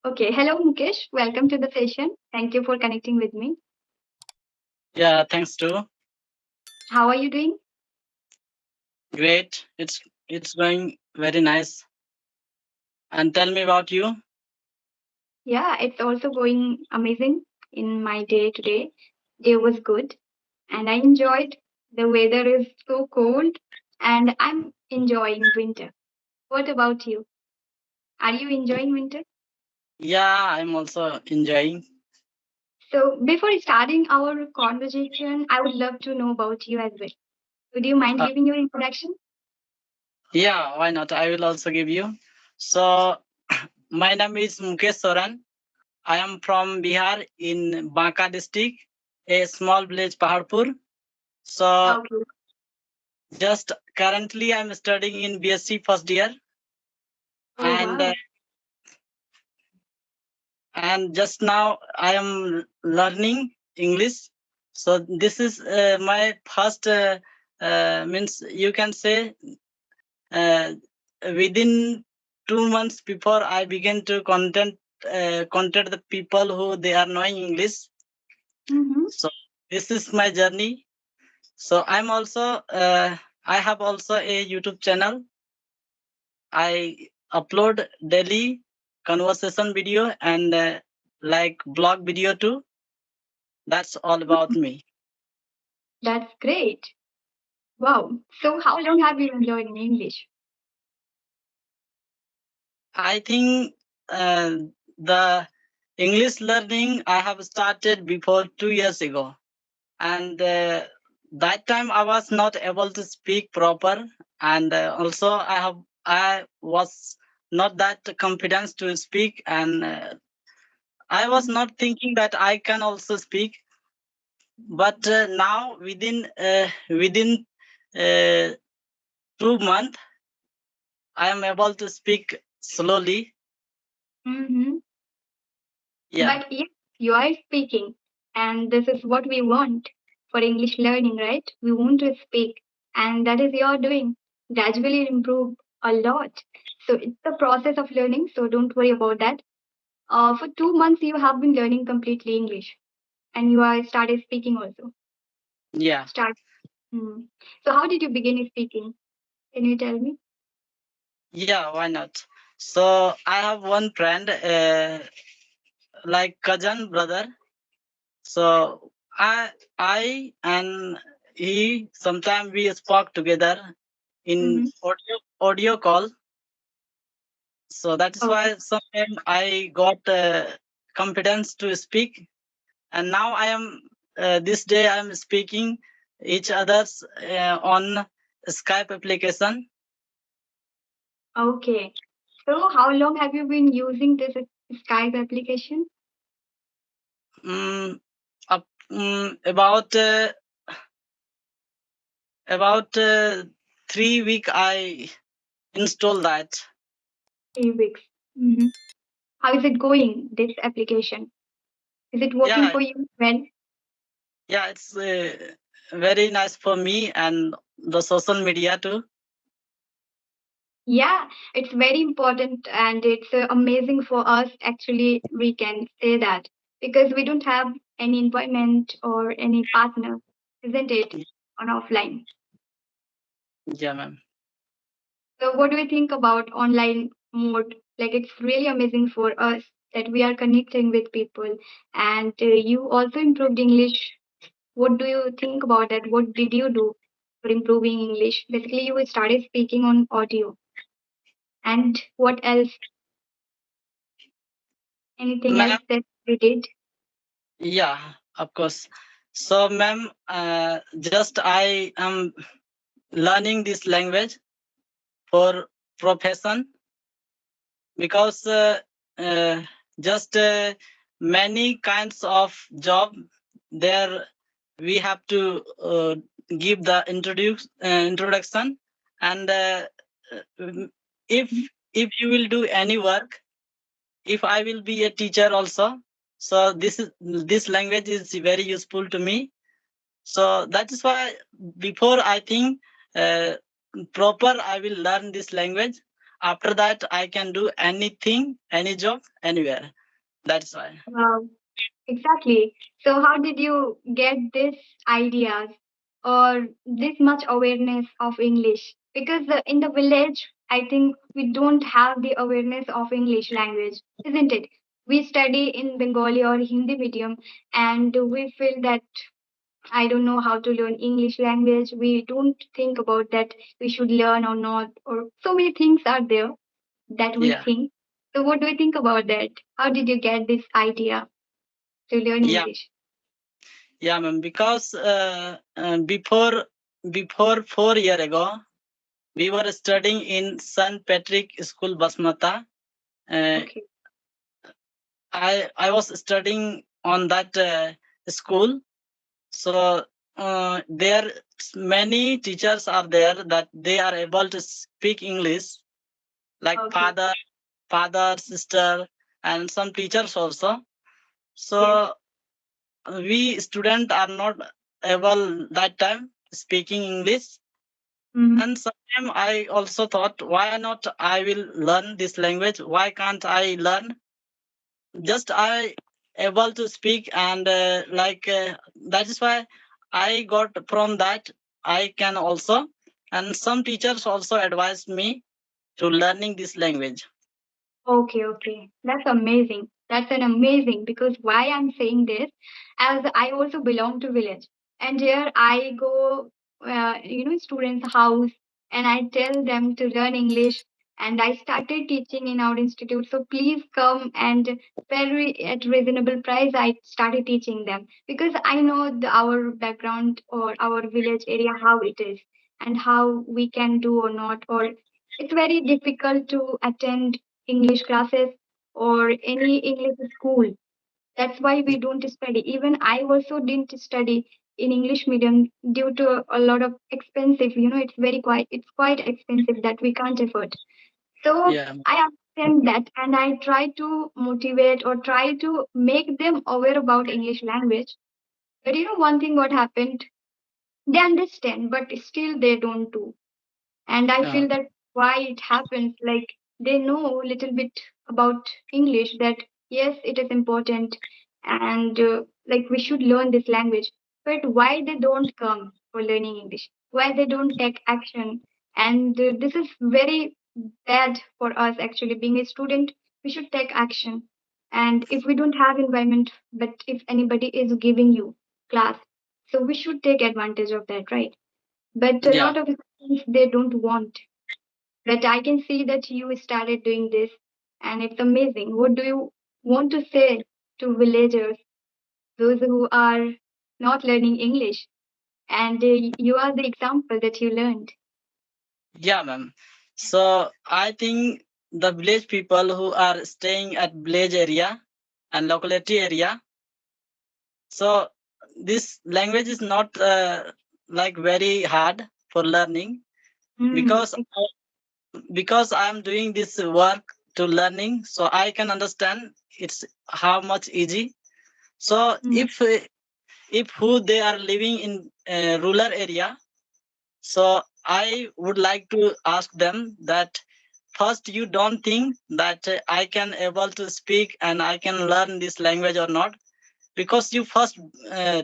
Okay, hello Mukesh. Welcome to the session. Thank you for connecting with me. Yeah, thanks too. How are you doing? Great. It's going very nice. And tell me about you. Yeah, it's also going amazing in my day today. Day was good and I enjoyed. The weather is so cold and I'm enjoying winter. What about you? Are you enjoying winter? Yeah, I'm also enjoying. So, before starting our conversation, I would love to know about you as well. Would you mind Uh, giving your introduction? yeah, why not? I will also give you. So, my name is Mukesh Soran. I am from Bihar in Banka district, a small village, Paharpur. So, Okay. just currently I'm studying in BSc first year, Oh, and wow. just now I am learning English. So this is my first means you can say uh, within 2 months before I began to contact the people who they are knowing English. Mm-hmm. So this is my journey. So I'm also I have also a YouTube channel. I upload daily conversation video and like blog video too. That's all about me. That's great. Wow. So, how long have you been learning English? I think the English learning I have started before 2 years ago, and that time I was not able to speak proper, and also I was not that confident to speak, and I was Mhm. not thinking that I can also speak. But now within uh, 2 months, I am able to speak slowly. Mm-hmm. Yeah. But yes, you are speaking, and this is what we want for English learning, right? We want to speak, and that is you're doing. Gradually improve a lot. So it's the process of learning. So don't worry about that. For 2 months, you have been learning completely English, and you are started speaking also. Yeah. Start. Hmm. So how did you begin speaking? Can you tell me? Yeah, why not? So I have one friend, like cousin brother. So I and he sometimes we spoke together in Mm-hmm. audio call. So that is Okay. why sometimes I got confidence to speak, and now I am this day I am speaking each others on Skype application. Okay. So how long have you been using this Skype application? Mm, about 3 week I install that. 3 weeks. Mm-hmm. How is it going, this application? Is it working Yeah, for you well? yeah, it's very nice for me and the social media too. Yeah, it's very important and it's amazing for us. Actually, we can say that because we don't have any employment or any partner, isn't it, on offline? Yeah, ma'am. So, what do you think about online mode? Like, it's really amazing for us that we are connecting with people and you also improved English. What do you think about that? What did you do for improving English? Basically, you started speaking on audio. And what else? Anything Ma'am, else that you did? yeah, of course. So, ma'am, just I am learning this language for profession because uh, just many kinds of job there we have to give the introduction, and uh, if if you will do any work, if I will be a teacher also, so this language is very useful to me. So that is why before I think uh, proper I will learn this language, after that I can do anything, any job, anywhere. That's why. Wow. Exactly. So, how did you get this ideas or this much awareness of English? Because in the village, I think we don't have the awareness of English language, isn't it? We study in Bengali or Hindi medium, and we feel that I don't know how to learn English language. We don't think about that we should learn or not, or so many things are there that we Yeah, think. So, what do you think about that? How did you get this idea to learn yeah, English? yeah, ma'am. Because before 4 year ago, we were studying in St. Patrick School, Basmata. Uh, Okay. I was studying on that school. So there many teachers are there that they are able to speak English, like Okay. father, sister, and some teachers also. Yes. So we student are not able that time speaking English. Mm-hmm. And sometimes I also thought, why not I will learn this language? Why can't I learn? Just I able to speak and that is why I got from that I can also, and some teachers also advised me to learning this language. Okay, okay. That's amazing. That's an amazing because why I'm saying this, as I also belong to village, and here I go, students' house, and I tell them to learn English, and I started teaching in our institute. So please come and very at reasonable price. I started teaching them because I know our background or our village area how it is and how we can do or not, or it's very difficult to attend English classes or any English school. That's why we don't study. Even I also didn't study in English medium due to a lot of expensive. It's quite expensive that we can't afford. So Yeah, I understand that, and I try to motivate or try to make them aware about English language. But one thing what happened, they understand, but still they don't do. And I uh, feel that why it happens, like they know a little bit about English, that yes, it is important, and like we should learn this language, but why they don't come for learning English, why they don't take action. And this is very bad for us. Actually, being a student, we should take action. And if we don't have environment, but if anybody is giving you class, so we should take advantage of that, right? But a yeah, lot of things they don't want. But I can see that you started doing this, and it's amazing. What do you want to say to villagers, those who are not learning English? And you are the example that you learned. yeah, ma'am. So I think the village people who are staying at village area and locality area, so this language is not like very hard for learning, Mm, because I am doing this work to learning, so I can understand it's how much easy. So mm, if who they are living in a rural area, so I would like to ask them that first you don't think that I can able to speak and I can learn this language or not, because you first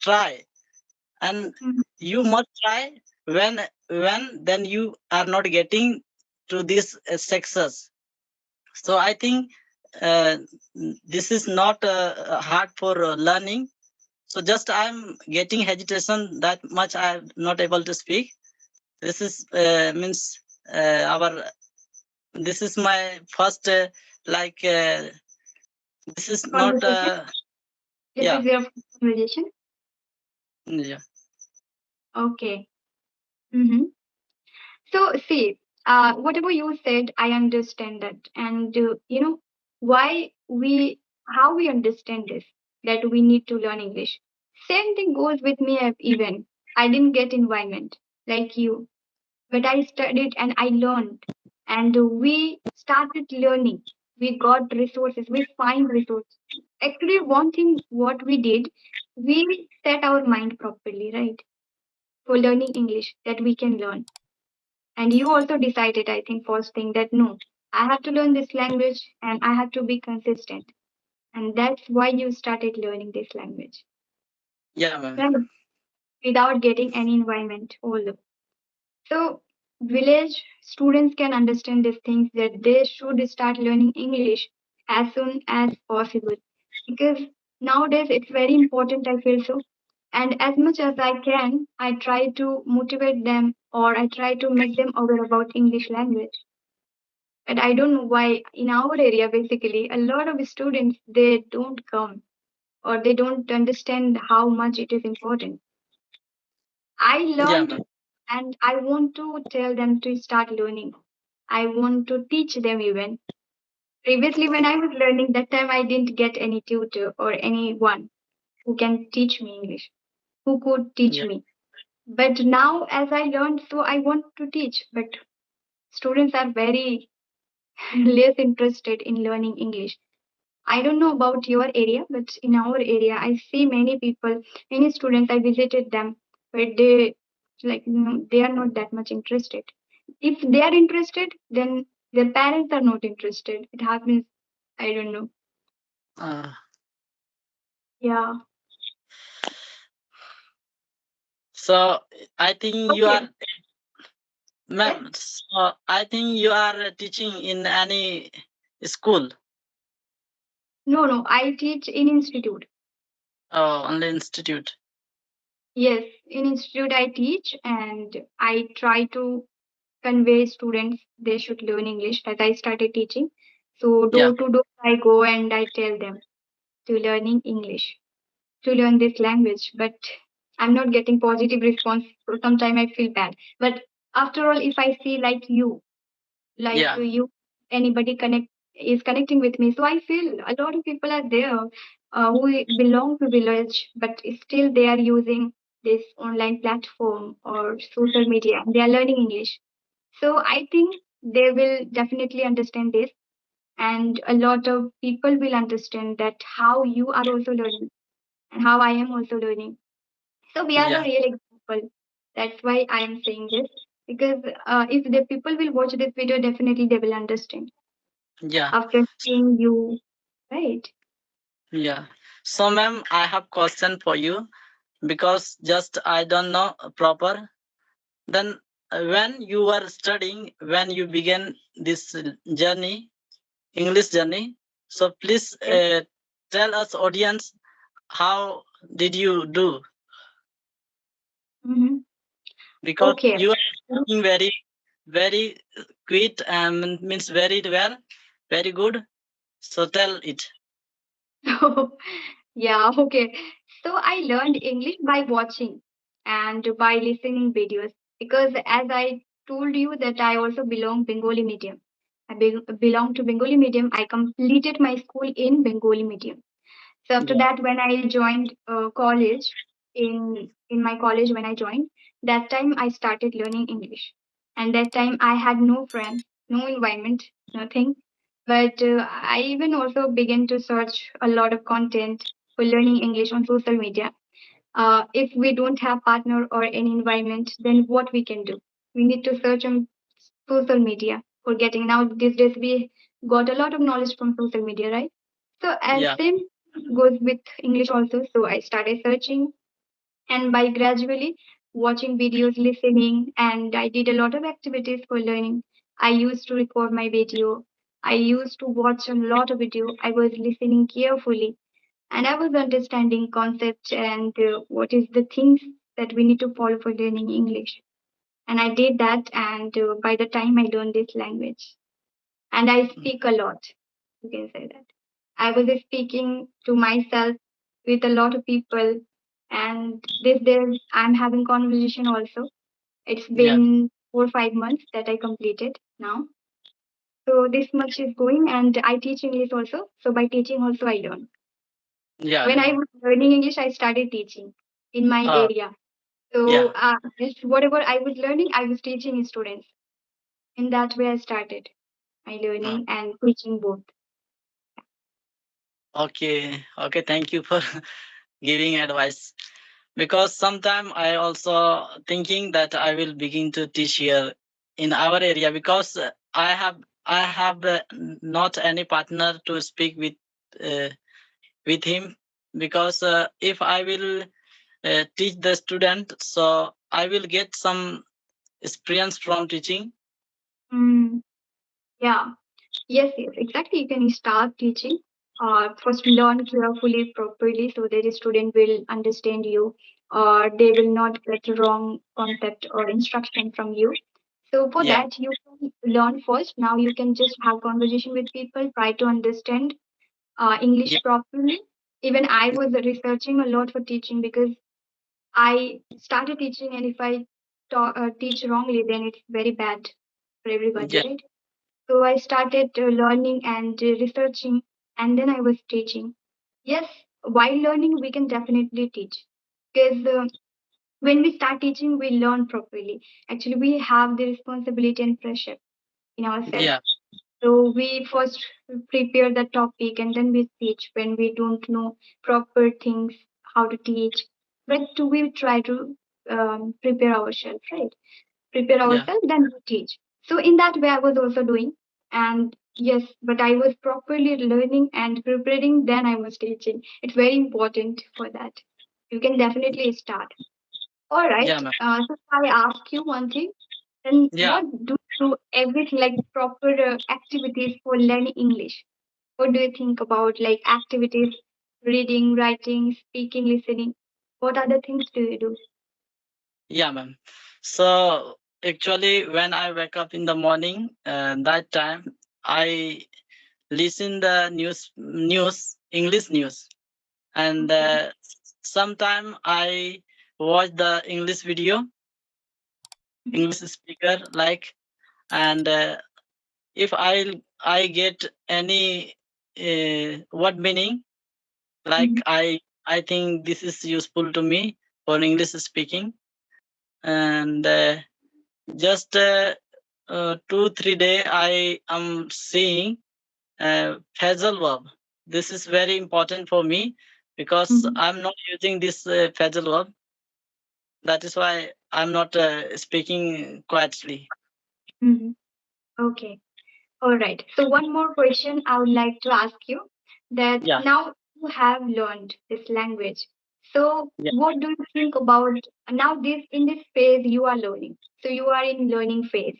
try, and mm, you must try. When then you are not getting to this success. So I think uh, this is not hard for learning. So just I'm getting hesitation that much I'm not able to speak. This is means our this is my first like this is not conversation. This yeah, is your conversation. yeah, Okay. Mm-hmm. So, see, whatever you said, I understand that. And, why how we understand this, that we need to learn English. Same thing goes with me, even. I didn't get environment like you, but I studied and I learned. And we started learning. We got resources, we find resources. Actually, one thing what we did, we set our mind properly, right? For learning English, that we can learn. And you also decided, I think, first thing that no, I have to learn this language and I have to be consistent. And that's why you started learning this language. Yeah, ma'am. Right? Without getting any environment, although. So, village students can understand these things that they should start learning English as soon as possible because nowadays it's very important. I feel so, and as much as I can, I try to motivate them or I try to make them aware about English language. But I don't know why in our area, basically, a lot of students they don't come or they don't understand how much it is important. I Yeah, learned ma'am. and I want to tell them to start learning. I want to teach them even. Previously, when I was learning, that time I didn't get any tutor or anyone who can teach me English, who could teach Yeah, me. But now, as I learned, so I want to teach. But students are very less interested in learning English. I don't know about your area, but in our area, I see many people, many students. I visited them, but they like no, they are not that much interested. If they are interested, then their parents are not interested. It happens. I don't know. uh, Yeah. so I think you are, Okay. ma'am, Yes. so I think you are teaching in any school. No, no. I teach in institute. Only institute. Yes, in institute I teach, and I try to convey students they should learn English as I started teaching. So Yeah, door to door I go and I tell them to learning English, to learn this language. But I'm not getting positive response. So sometimes I feel bad. But after all, if I see like yeah, you, anybody connect is connecting with me, so I feel a lot of people are there who belong to village, but still they are using this online platform or social media. And they are learning English. So I think they will definitely understand this, and a lot of people will understand that how you are also learning and how I am also learning. So we are a yeah, real example. That's why I am saying this because if the people will watch this video, definitely they will understand yeah, after seeing you, right? yeah. So, ma'am, I have question for you because just I don't know proper. Then, when you were studying, when you began this journey, English journey, so please Yes. tell us, audience, how did you do? Mm-hmm. Because Okay. you are speaking very, very quick and means very well, very good. So tell it. Yeah, okay. So I learned English by watching and by listening videos because as I told you that I also belong Bengali medium. Belong to Bengali medium. I completed my school in Bengali medium. So after Yeah, that, when I joined college, in my college when I joined, that time I started learning English, and that time I had no friends, no environment, nothing. But I even also began to search a lot of content for learning English on social media. If we don't have partner or any environment, then what we can do? We need to search on social media for getting. Now these days we got a lot of knowledge from social media, right? So as yeah, same goes with English also. So I started searching, and by gradually watching videos, listening, and I did a lot of activities for learning. I used to record my video. I used to watch a lot of video. I was listening carefully, and I was understanding concepts and what is the things that we need to follow for learning English. And I did that, and by the time I learned this language, and I speak a lot. You can say that. I was speaking to myself with a lot of people, and this days I'm having conversation also. It's yeah, been 4 or 5 months that I completed now. So this much is going, and I teach English also. So by teaching also I learn. yeah, When yeah. I was learning English, I started teaching in my Uh, area. So yeah. whatever I was learning, I was teaching students. In that way, I started my uh, learning and teaching both. okay, okay. Thank you for giving advice. Because sometime I also thinking that I will begin to teach here in our area because I have I have not any partner to speak uh, with him, because if I will teach the student, so I will get some experience from teaching. Mm, yeah. Yes, yes, exactly. You can start teaching. First, learn carefully, properly, so that the student will understand you, or they will not get wrong concept or instruction from you. So for Yeah, that, you can learn first. Now you can just have conversation with people, try to understand yeah, English properly. Even I was researching a lot for teaching because I started teaching, and if I teach wrongly, then it's very bad for everybody, yeah, right? So I started learning and researching, and then I was teaching. Yes, while learning, we can definitely teach because when we start teaching, we learn properly. Actually, we have the responsibility and pressure in ourselves. yeah, So we first prepare the topic and then we teach when we don't know proper things, how to teach. But we try to prepare ourselves, right? Prepare yeah, ourselves, then we teach. So in that way, I was also doing. And yes, but I was properly learning and preparing, then I was teaching. It's very important for that. You can definitely start. All yeah, right. ma'am. So I ask you one thing. Then Yeah, what do you do everything like proper activities for learning English? What do you think about like activities, reading, writing, speaking, listening? What other things do you do? yeah, ma'am. So actually, when I wake up in the morning, that time I listen the news, English news, and Okay. sometime I watch the English video, Mhm. English speaker, like, and if I get any word meaning, like, Mhm. I think this is useful to me for English speaking, and just 2 3 day I am seeing phrasal verb. This is very important for me because Mhm. I'm not using this phrasal verb. That is why I'm not speaking quietly. Mhm. Okay. All right. So one more question I would like to ask you that Yeah, now you have learned this language. So yeah, what do you think about now this in this phase you are learning? So you are in learning phase.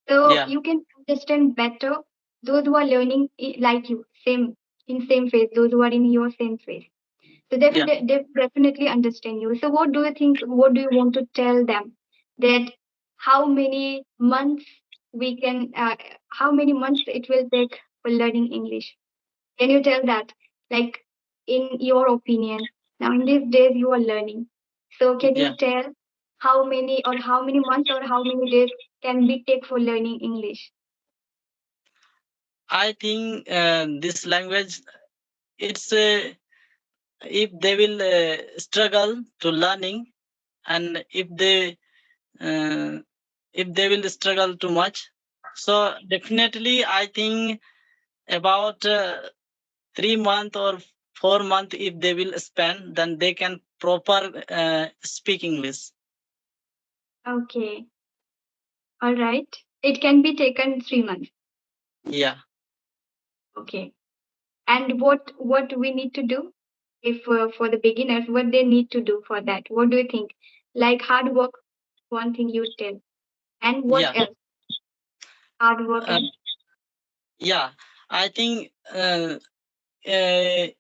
So yeah, you can understand better those who are learning like you, same in same phase, those who are in your same phase. So yeah. they definitely understand you. So what do you think? What do you want to tell them? That how many months we can, how many months it will take for learning English? Can you tell that? Like in your opinion, now in these days you are learning. So can Yeah, you tell how many months or how many days can we take for learning English? I think this language, it's if they will struggle to learning, and uh, if they will struggle too much, so definitely I think about 3 month or 4 month, if they will spend, then they can proper speak English. Okay, all right. It can be taken 3 months. Yeah, Okay. And what we need to do if for the beginners, what they need to do for that? What do you think? Like hard work, one thing you tell, and what yeah, else? Hard work uh, and yeah. I think uh, they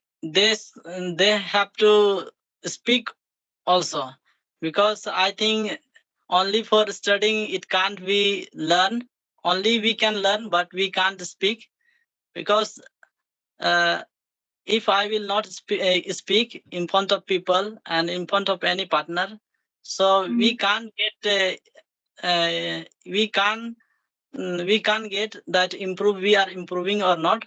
have to speak also, because I think only for studying it can't be learn. Only we can learn, but we can't speak, because uh, if I will not speak in front of people and in front of any partner, so we Mhm, can't get we can we can't get that improve we are improving or not.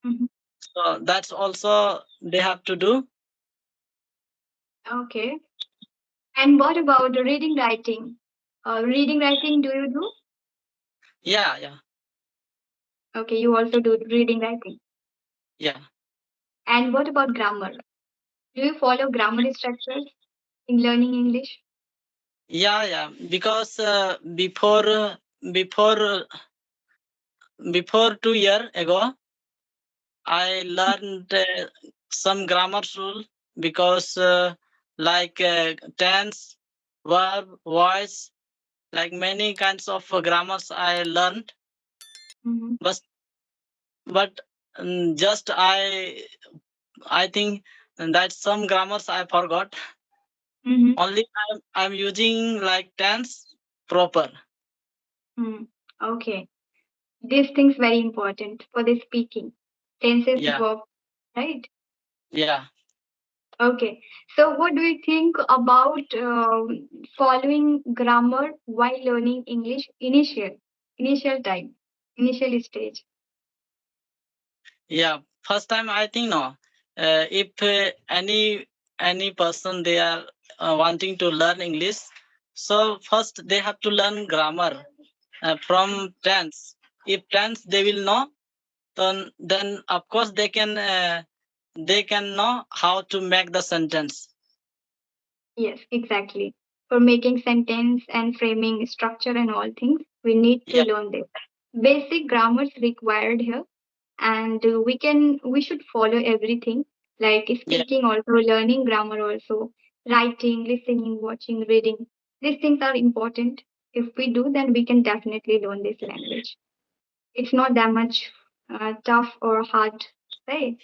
mhm. So that's also they have to do. Okay. And what about the reading writing? Reading writing, do you do? Yeah, yeah, Okay, you also do reading writing. yeah, And what about grammar? Do you follow grammar structures in learning English? yeah, yeah. Because before before 2 year ago, I learned some grammar rule because tense, verb, voice, like many kinds of grammars I learned. Mm-hmm. But but just I think that some grammars I forgot. Mm-hmm. Only I'm using like tense proper. Mm. Okay. These things very important for the speaking. Tenses, Yeah, verb, right? yeah, Okay. So what do you think about following grammar while learning English initial time, initial stage? yeah. First time I think no. If any person they are wanting to learn English, so first they have to learn grammar from tense. If tense they will know, then of course they can know how to make the sentence. Yes, exactly. For making sentence and framing structure and all things, we need to Yeah, learn this. Basic grammars required here, and we should follow everything like yeah, speaking also, learning grammar also, writing, listening, watching, reading. These things are important. If we do, then we can definitely learn this language. It's not that much tough or hard, right?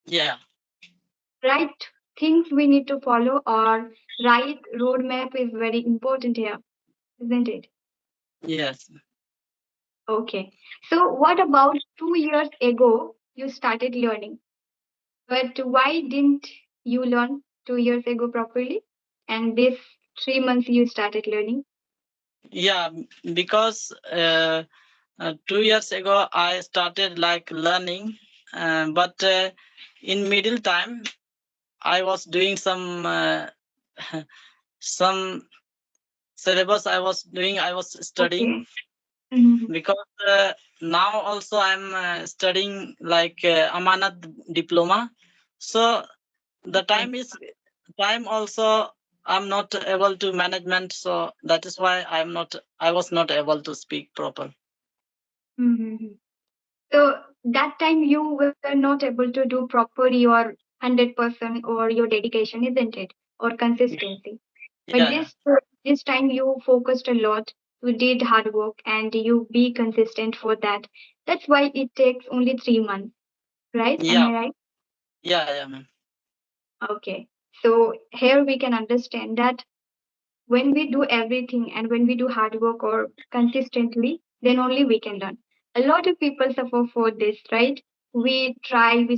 yeah. Right things we need to follow, or right roadmap is very important here, isn't it? Yes. Okay. So what about 2 years ago you started learning? But why didn't you learn 2 years ago properly? And this 3 months you started learning? Yeah, because 2 years ago I started like learning, but in middle time I was doing some syllabus. I was studying Okay. Mhm. because now also I'm studying like Amanat diploma. So the Okay. time also I'm not able to management. So that is why I was not able to speak proper. Mhm. So that time you were not able to do proper your 100% or your dedication, isn't it? Or consistency. But Yeah, yeah, this time you focused a lot. You did hard work and you be consistent for that. That's why it takes only 3 months, right? Am yeah, I right? yeah, yeah, ma'am. Okay. So here we can understand that when we do everything and when we do hard work or consistently, then only we can learn. A lot of people suffer for this, right? We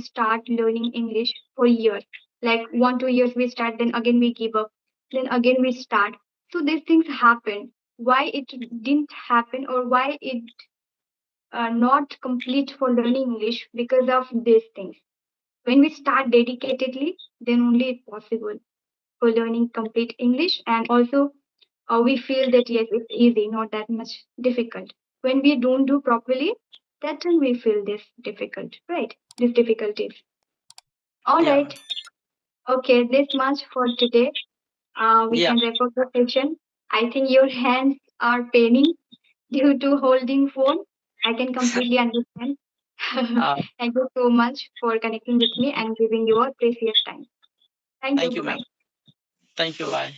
start learning English for years. Like 1, 2 years we start, then again we give up, then again we start. So these things happen. Why it didn't happen, or why it not complete for learning English? Because of these things. When we start dedicatedly, then only it's possible for learning complete English. And also we feel that yes, it's easy, not that much difficult. When we don't do properly, that time we feel this difficult, right? These difficulties. All Yeah, right. Okay, this much for today. We yeah. can wrap up the session. I think your hands are paining due to holding phone. I can completely understand. uh, Thank you so much for connecting with me and giving your precious time. Thank you. Thank you, Bye ma'am. bye. Thank you. Bye.